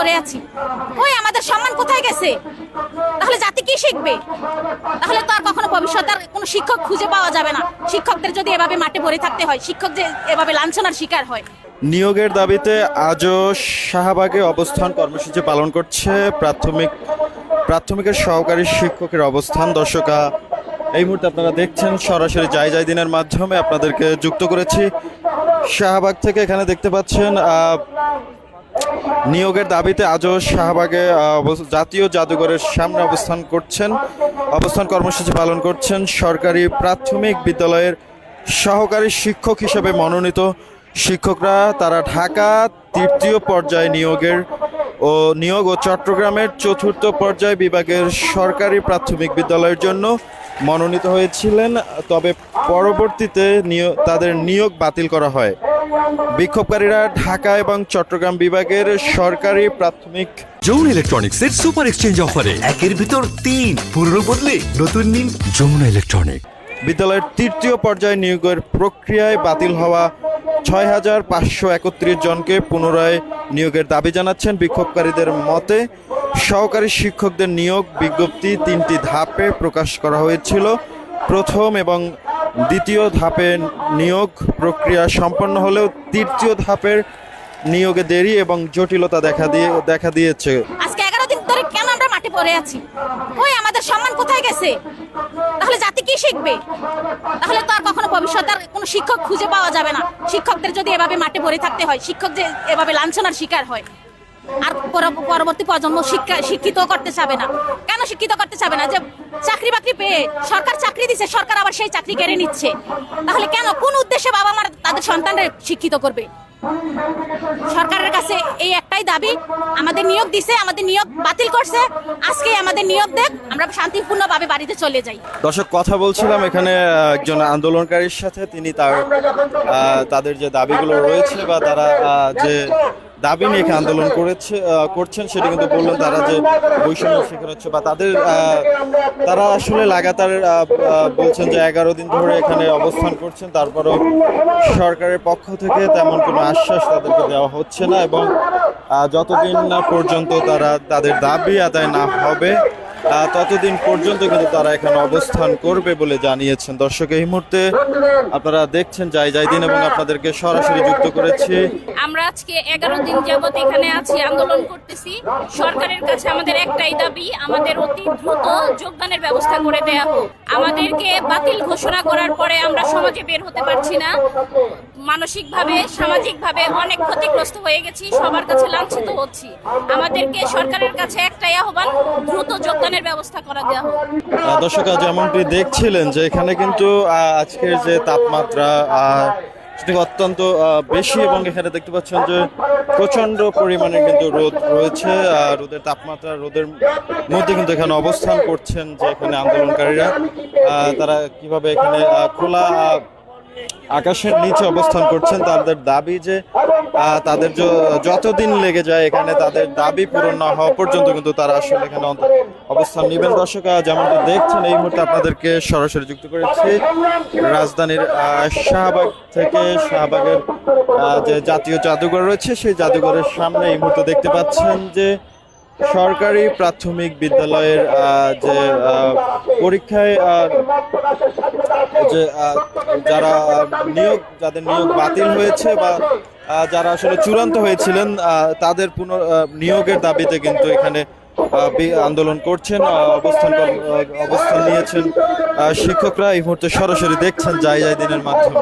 পড়ে আছি। ওই আমাদের সম্মান কোথায় গেছে? তাহলে জাতি কি শিখবে? তাহলে তো আর কখনো ভবিষ্যতের কোনো শিক্ষক খুঁজে পাওয়া যাবে না। শিক্ষকদের যদি এভাবে মাঠে পড়ে থাকতে হয়, শিক্ষক যে এভাবে লাঞ্ছনার শিকার হয়। নিয়োগের দাবিতে আজও শাহবাগে অবস্থান কর্মসূচি পালন করছে প্রাথমিকের সহকারী শিক্ষকের অবস্থান। দর্শকা, এই মুহূর্তে আপনারা দেখছেন সরাসরি যাই দিনের মাধ্যমে আপনাদেরকে যুক্ত করেছি শাহবাগ থেকে। এখানে দেখতে পাচ্ছেন নিয়োগের দাবিতে আজও শাহবাগে জাতীয় জাদুঘরের সামনে অবস্থান কর্মসূচি পালন করছেন সরকারি প্রাথমিক বিদ্যালয়ের সহকারী শিক্ষক হিসেবে মনোনীত শিক্ষকরা। তারা ঢাকা তৃতীয় পর্যায়ে নিয়োগ ও চট্টগ্রামের চতুর্থ পর্যায় বিভাগের সরকারি প্রাথমিক বিদ্যালয়ের জন্য মনোনীত হয়েছিলেন, তবে পরবর্তীতে তাদের নিয়োগ বাতিল করা হয়। বিক্ষোভকারীরা ঢাকা এবং চট্টগ্রাম বিভাগের সরকারি প্রাথমিক যমুনা ইলেকট্রনিক্সের সুপার এক্সচেঞ্জ অফারে একের ভিতর ৩ পুরনো বদলে নতুন নিন যমুনা ইলেকট্রনিক। বিদ্যালয়ের তৃতীয় পর্যায়ে নিয়োগের প্রক্রিয়ায় বাতিল হওয়া ৬,৫৩১ জনকে পুনরায় নিয়োগের দাবি জানাচ্ছেন বিক্ষোভকারীদের মতে। সহকারী শিক্ষকদের নিয়োগ বিজ্ঞপ্তি ৩টি ধাপে প্রকাশ করা হয়েছিল। প্রথম এবং দ্বিতীয় ধাপে নিয়োগ প্রক্রিয়া সম্পন্ন হলেও তৃতীয় ধাপের নিয়োগে দেরি এবং জটিলতা দেখা দিয়েছে। আজকে 11 দিন ধরে কেন আমরা মাঠে পড়ে আছি? ওই আমাদের সম্মান কোথায় গেছে? তাহলে জাতি কি শিখবে? তাহলে তো আর কখনো ভবিষ্যতের কোনো শিক্ষক খুঁজে পাওয়া যাবে না। শিক্ষকদের যদি এভাবে মাঠে পড়ে থাকতে হয়, শিক্ষক যে এভাবে লাঞ্ছনার শিকার হয়, আর পরবর্তী প্রজন্ম শিক্ষিত করতে চাবে না। কেন শিক্ষিত করতে চাবে না? যে চাকরি বাকরি পেয়ে সরকার চাকরি দিচ্ছে, সরকার আবার সেই চাকরি কেড়ে নিচ্ছে। তাহলে কেন, কোন উদ্দেশ্যে বাবা মার তাদের সন্তানদের শিক্ষিত করবে? সরকারের কাছে এই একটাই দাবি, আমাদের নিয়োগ দিছে, আমাদের নিয়োগ বাতিল করছে, আজকে আমাদের নিয়োগ দেখ, আমরা শান্তিপূর্ণভাবে বাড়িতে চলে যাই। দর্শক, কথা বলছিলাম এখানে একজন আন্দোলনকারীর সাথে। তিনি তাদের যে দাবিগুলো রয়েছে বা তারা যে দাবি নিয়ে আন্দোলন করছেন সেটা কিন্তু বললেন তারা যে বৈষম্য শিকার হচ্ছে বা তারা আসলে লাগাতার বলছেন যে 11 দিন ধরে এখানে অবস্থান করছেন, তারপরেও সরকারের পক্ষ থেকে তেমন কোনো আশ্বাস তাদেরকে দেওয়া হচ্ছে না এবং যতদিন না পর্যন্ত তারা তাদের দাবি আদায় না হবে ততদিন পর্যন্ত কিন্তু তারা এখানে অবস্থান করবে বলে জানিয়েছেন। দর্শক, এই মুহূর্তে আপনারা দেখছেন যাই দিন এবং আপনাদেরকে সরাসরি যুক্ত করেছি। আমরা আজকে 11 দিন যাবত এখানে আছি, আন্দোলন করতেছি। সরকারের কাছে আমাদের একটাই দাবি, আমাদের অতি দ্রুত যোগদানের ব্যবস্থা করে দেয়া হোক। আমাদেরকে বাতিল ঘোষণা করার পরে আমরা সমাজে বের হতে পারছি না। মানসিকভাবে, সামাজিকভাবে অনেক ক্ষতিগ্রস্ত হয়ে গেছি, সবার কাছে লাঞ্ছিত হচ্ছি। আমাদেরকে সরকারের কাছে একটাই আহ্বান, দ্রুত যোগদানের ব্যবস্থা করা দেওয়া হোক। দর্শক, যেমনটি দেখছিলেন যে এখানে কিন্তু আজকের যে তাপমাত্রা সেটা অত্যন্ত বেশি এবং এখানে দেখতে পাচ্ছেন যে প্রচন্ড পরিমাণে কিন্তু রোদ রয়েছে। রোদের মধ্যে কিন্তু এখানে অবস্থান করছেন যে এখানে আন্দোলনকারীরা। তারা কিভাবে এখানে খোলা আকাশের নিচে অবস্থান করছেন। তাদের দাবি যে তাদের যতদিন লেগে যায় এখানে তাদের দাবি পূরণ না হওয়া পর্যন্ত কিন্তু তারা আসলে এখানে অবস্থান নেবেন। দর্শক, যেমনটি দেখছেন এই মুহূর্তে আপনাদেরকে সরাসরি যুক্ত করেছি রাজধানীর শাহবাগ থেকে। শাহবাগের যে জাতীয় জাদুঘর রয়েছে সেই জাদুঘরের সামনে এই মুহূর্তে দেখতে পাচ্ছেন যে সরকারি প্রাথমিক বিদ্যালয়ের যে পরীক্ষায় যে যাদের নিয়োগ বাতিল হয়েছে বা যারা আসলে চূড়ান্ত হয়েছিলেন তাদের নিয়োগের দাবিতে কিন্তু এখানে আন্দোলন করছেন, অবস্থান নিয়েছেন শিক্ষকরা। এই মুহূর্তে সরাসরি দেখছেন যাই দিনের মাধ্যমে।